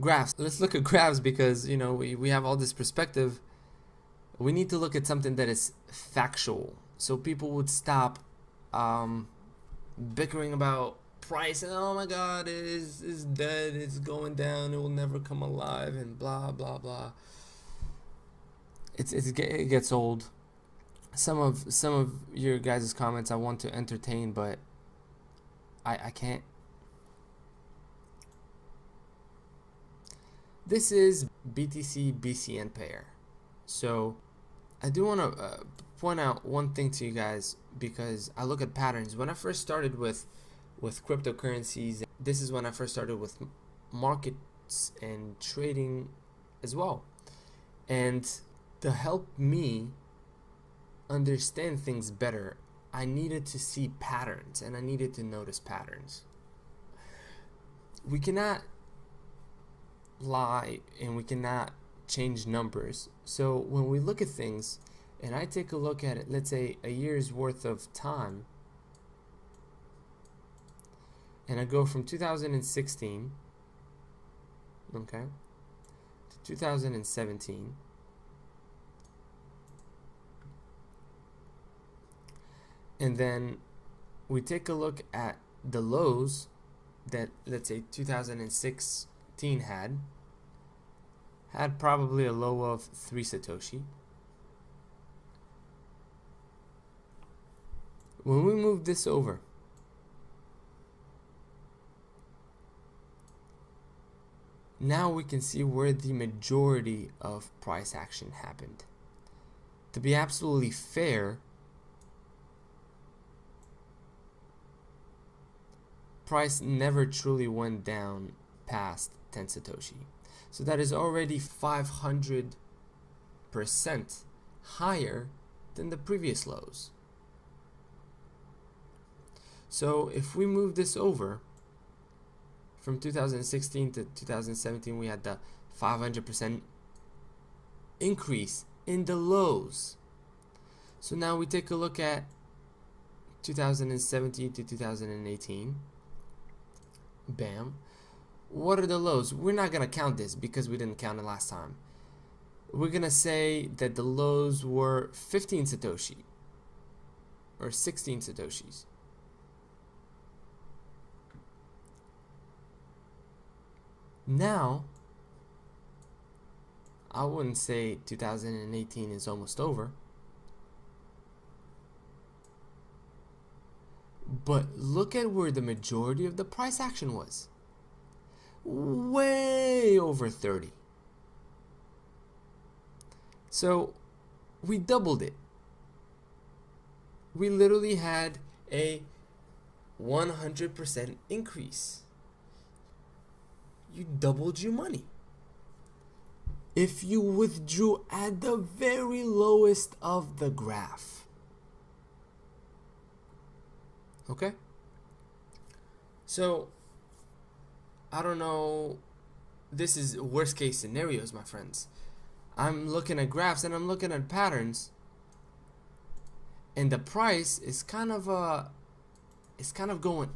Graphs. Let's look at graphs because, you know, we have all this perspective. We need to look at something that is factual. So people would stop bickering about price and, oh my god, it's dead, it's going down, it will never come alive, and blah blah blah. It gets old. Some of your guys' comments I want to entertain, but I can't. This is BTC BCN pair. So I do want to point out one thing to you guys, because I look at patterns. When I first started with cryptocurrencies, this is when I first started with markets and trading as well. And to help me understand things better, I needed to see patterns and I needed to notice patterns. We cannot lie and we cannot change numbers. So when we look at things and I take a look at it, let's say a year's worth of time, and I go from 2016, okay, to 2017, and then we take a look at the lows that, let's say, 2016 had probably a low of 3 Satoshi. When we move this over, now we can see where the majority of price action happened. To be absolutely fair, price never truly went down past 10 Satoshi. So that is already 500% higher than the previous lows. So if we move this over from 2016 to 2017, we had the 500% increase in the lows. So now we take a look at 2017 to 2018. Bam. What are the lows? We're not going to count this because we didn't count it last time. We're going to say that the lows were 15 Satoshi or 16 Satoshis. Now, I wouldn't say 2018 is almost over, but look at where the majority of the price action was. Way over 30. So we doubled it. We literally had a 100% increase. You doubled your money. If you withdrew at the very lowest of the graph. Okay? So, I don't know, this is worst case scenarios, my friends. I'm looking at graphs and I'm looking at patterns, and the price is kind of going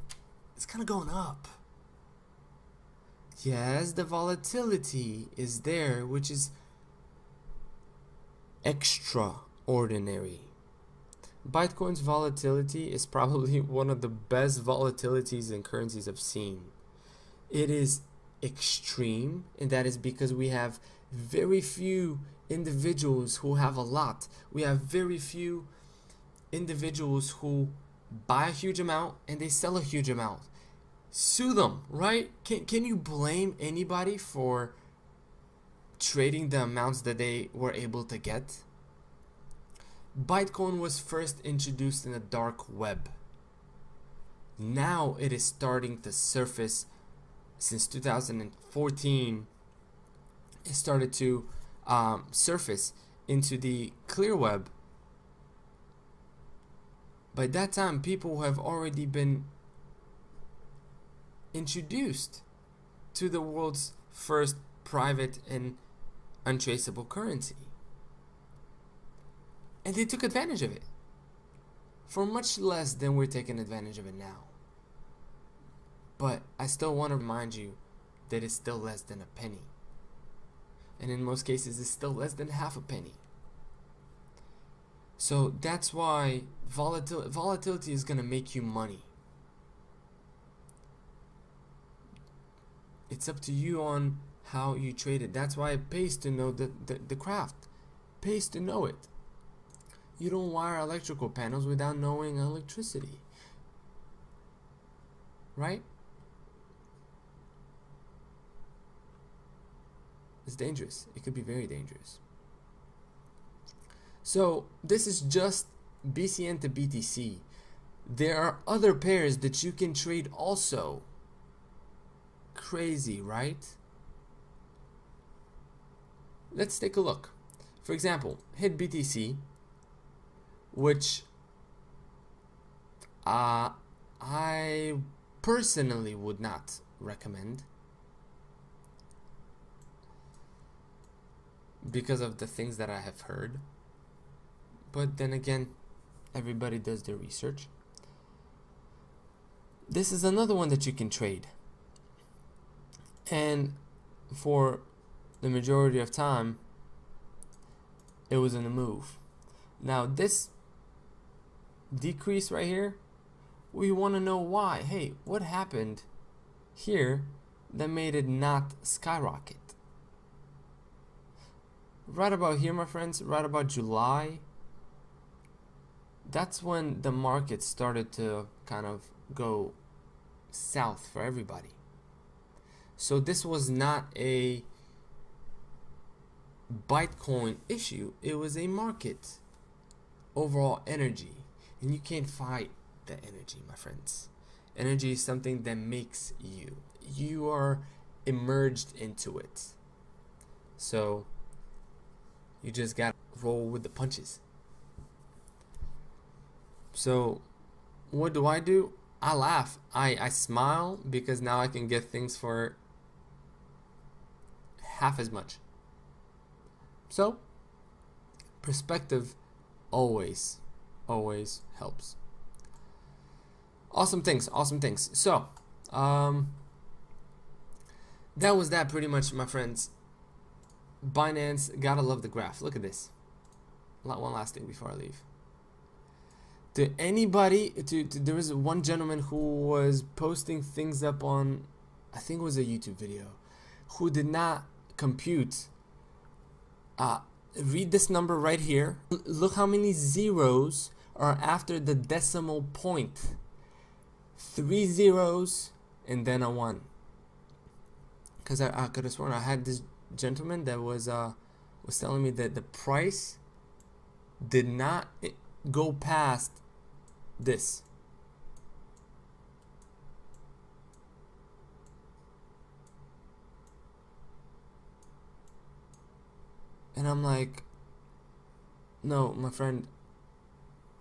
up. Yes, the volatility is there, which is extraordinary. Bitcoin's volatility is probably one of the best volatilities in currencies I've seen. It is extreme, and that is because we have very few individuals who have a lot. We have very few individuals who buy a huge amount and they sell a huge amount. Sue them, right? Can you blame anybody for trading the amounts that they were able to get? Bitcoin was first introduced in the dark web. Now it is starting to surface. Since 2014, it started to surface into the clear web. By that time, people have already been introduced to the world's first private and untraceable currency. And they took advantage of it for much less than we're taking advantage of it now. But I still want to remind you that is still less than a penny. And in most cases, it's still less than half a penny. So that's why volatility is going to make you money. It's up to you on how you trade it. That's why it pays to know the craft. It pays to know it. You don't wire electrical panels without knowing electricity. Right? It's dangerous. It could be very dangerous. So this is just BCN to BTC. There are other pairs that you can trade also. Crazy, right? Let's take a look. For example, hit BTC, which I personally would not recommend because of the things that I have heard. But then again, everybody does their research. This is another one that you can trade. And for the majority of time, it was in a move. Now this decrease right here, we want to know why. Hey, what happened here that made it not skyrocket? Right about here, my friends, right about July, that's when the market started to kind of go south for everybody. So this was not a Bitcoin issue, it was a market overall energy. And you can't fight the energy, my friends. Energy is something that makes you. You are immersed into it. So you just gotta roll with the punches. So what do? I laugh. I smile because now I can get things for half as much. So perspective always helps. Awesome things. So that was that pretty much, my friends. Binance, gotta love the graph. Look at this. One last thing before I leave. To anybody, there was one gentleman who was posting things up on, I think it was a YouTube video, who did not compute. Read this number right here. Look how many zeros are after the decimal point. 3 zeros and then a 1. Because I could have sworn I had this gentleman that was telling me that the price did not go past this. And I'm like, no, my friend,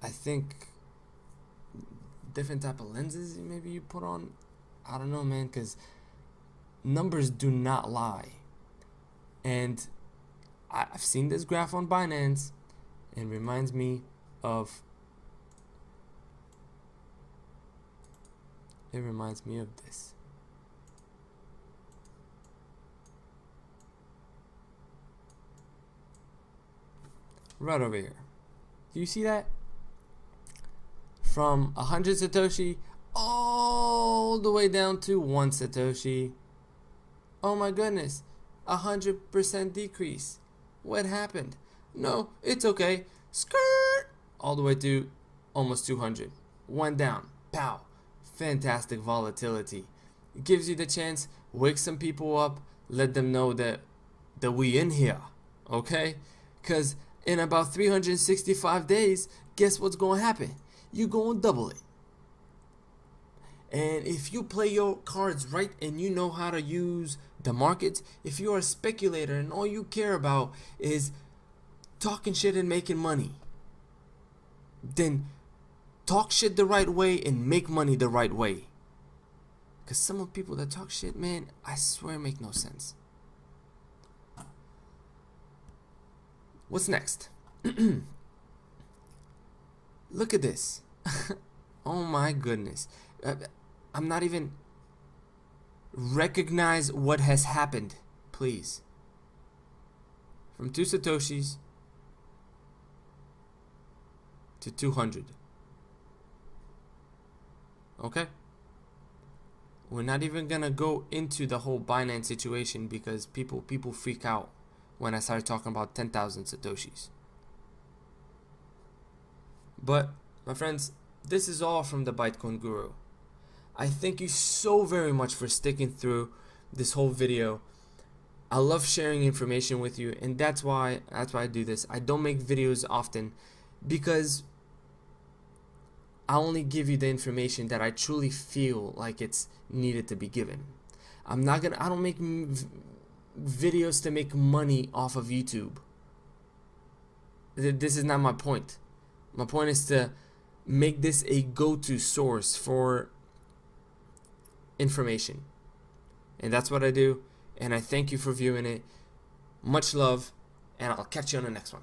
I think different type of lenses maybe you put on. I don't know, man, because numbers do not lie. And I've seen this graph on Binance and reminds me of this. Right over here. Do you see that? From 100 Satoshi all the way down to 1 Satoshi. Oh my goodness. 100% decrease. What happened? No, it's okay. Skirt! All the way to almost 200. One down. Pow. Fantastic volatility. It gives you the chance, wake some people up, let them know that we in here. Okay? Because in about 365 days, guess what's going to happen? You're going to double it. And if you play your cards right and you know how to use the markets, if you're a speculator and all you care about is talking shit and making money, then talk shit the right way and make money the right way. Because some of the people that talk shit, man, I swear make no sense. What's next? Look at this. Oh my goodness. I'm not even recognize what has happened, please. From 2 Satoshis to 200. Okay? We're not even gonna go into the whole Binance situation because people freak out when I start talking about 10,000 Satoshis. But my friends, this is all from the Bytecoin Guru. I thank you so very much for sticking through this whole video. I love sharing information with you, and that's why I do this. I don't make videos often because I only give you the information that I truly feel like it's needed to be given. I don't make videos to make money off of YouTube. This is not my point. My point is to make this a go-to source for information. And that's what I do. And I thank you for viewing it. Much love, and I'll catch you on the next one.